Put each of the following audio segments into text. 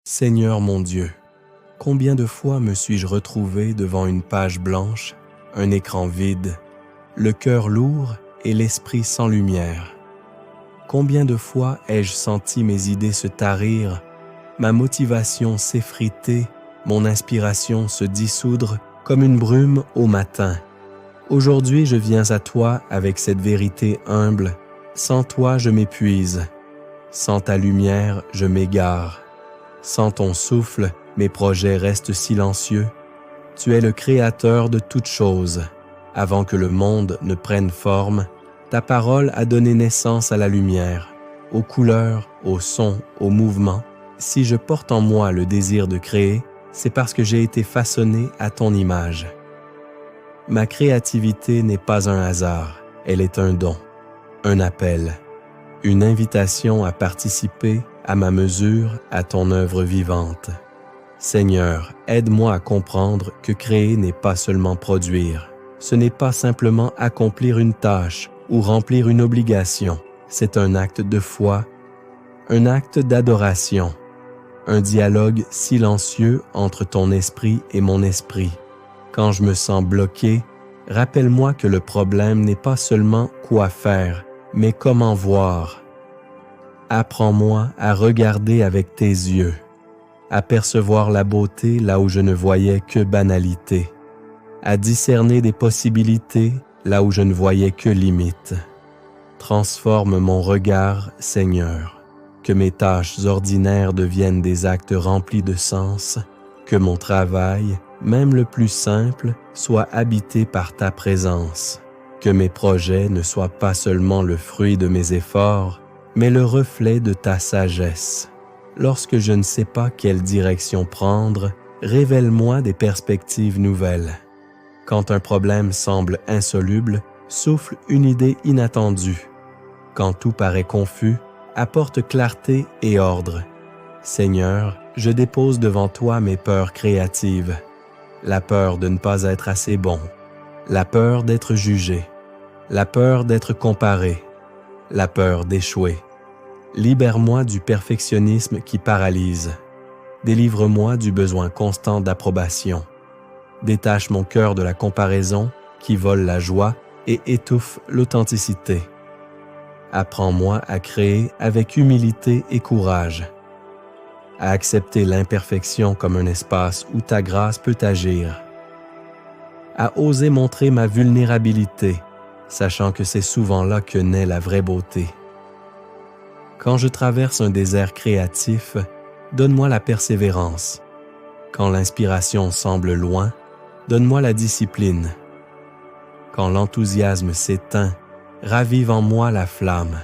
Seigneur mon Dieu, combien de fois me suis-je retrouvé devant une page blanche, un écran vide, le cœur lourd et l'esprit sans lumière? Combien de fois ai-je senti mes idées se tarir, ma motivation s'effriter, mon inspiration se dissoudre comme une brume au matin? Aujourd'hui, je viens à toi avec cette vérité humble. Sans toi, je m'épuise. Sans ta lumière, je m'égare. Sans ton souffle, mes projets restent silencieux. Tu es le créateur de toutes choses. Avant que le monde ne prenne forme, ta parole a donné naissance à la lumière, aux couleurs, aux sons, aux mouvements. Si je porte en moi le désir de créer, c'est parce que j'ai été façonné à ton image. Ma créativité n'est pas un hasard, elle est un don, un appel, une invitation à participer à ma mesure à ton œuvre vivante. Seigneur, aide-moi à comprendre que créer n'est pas seulement produire. Ce n'est pas simplement accomplir une tâche ou remplir une obligation. C'est un acte de foi, un acte d'adoration, un dialogue silencieux entre ton esprit et mon esprit. Quand je me sens bloqué, rappelle-moi que le problème n'est pas seulement quoi faire, mais comment voir. Apprends-moi à regarder avec tes yeux, à percevoir la beauté là où je ne voyais que banalité, à discerner des possibilités là où je ne voyais que limites. Transforme mon regard, Seigneur, que mes tâches ordinaires deviennent des actes remplis de sens, que mon travail, même le plus simple, soit habité par ta présence, que mes projets ne soient pas seulement le fruit de mes efforts, mais le reflet de ta sagesse. Lorsque je ne sais pas quelle direction prendre, révèle-moi des perspectives nouvelles. Quand un problème semble insoluble, souffle une idée inattendue. Quand tout paraît confus, apporte clarté et ordre. Seigneur, je dépose devant toi mes peurs créatives. La peur de ne pas être assez bon, la peur d'être jugé, la peur d'être comparé, la peur d'échouer. Libère-moi du perfectionnisme qui paralyse. Délivre-moi du besoin constant d'approbation. Détache mon cœur de la comparaison qui vole la joie et étouffe l'authenticité. Apprends-moi à créer avec humilité et courage, à accepter l'imperfection comme un espace où ta grâce peut agir, à oser montrer ma vulnérabilité, sachant que c'est souvent là que naît la vraie beauté. Quand je traverse un désert créatif, donne-moi la persévérance. Quand l'inspiration semble loin, donne-moi la discipline. Quand l'enthousiasme s'éteint, ravive en moi la flamme.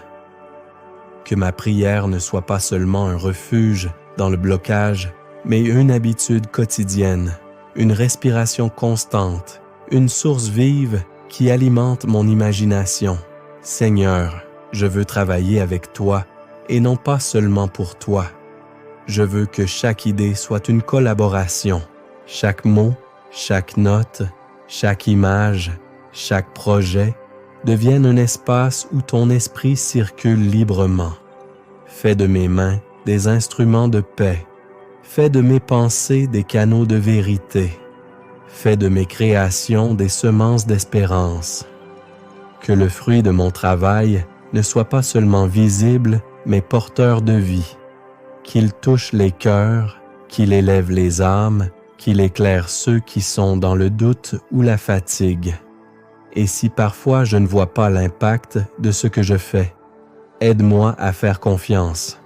Que ma prière ne soit pas seulement un refuge dans le blocage, mais une habitude quotidienne, une respiration constante, une source vive qui alimente mon imagination. Seigneur, je veux travailler avec toi et non pas seulement pour toi. Je veux que chaque idée soit une collaboration. Chaque mot, chaque note, chaque image, chaque projet devienne un espace où ton esprit circule librement. Fais de mes mains des instruments de paix. Fais de mes pensées des canaux de vérité. Fais de mes créations des semences d'espérance. Que le fruit de mon travail ne soit pas seulement visible, mais porteur de vie. Qu'il touche les cœurs, qu'il élève les âmes, qu'il éclaire ceux qui sont dans le doute ou la fatigue. Et si parfois je ne vois pas l'impact de ce que je fais, aide-moi à faire confiance.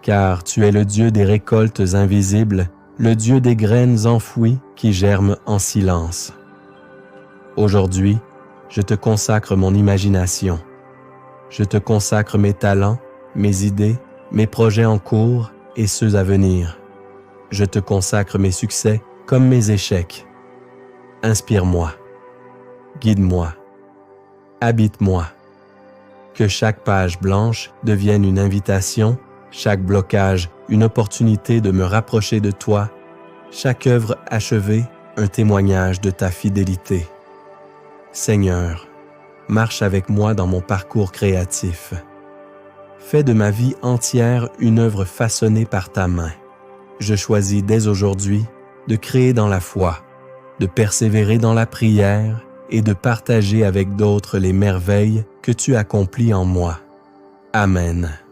Car tu es le Dieu des récoltes invisibles, le Dieu des graines enfouies qui germent en silence. Aujourd'hui, je te consacre mon imagination. Je te consacre mes talents, mes idées, mes projets en cours et ceux à venir. Je te consacre mes succès comme mes échecs. Inspire-moi. Guide-moi. Habite-moi. Que chaque page blanche devienne une invitation, chaque blocage une opportunité de me rapprocher de toi, chaque œuvre achevée un témoignage de ta fidélité. Seigneur, marche avec moi dans mon parcours créatif. Fais de ma vie entière une œuvre façonnée par ta main. Je choisis dès aujourd'hui de créer dans la foi, de persévérer dans la prière et de partager avec d'autres les merveilles que tu accomplis en moi. Amen.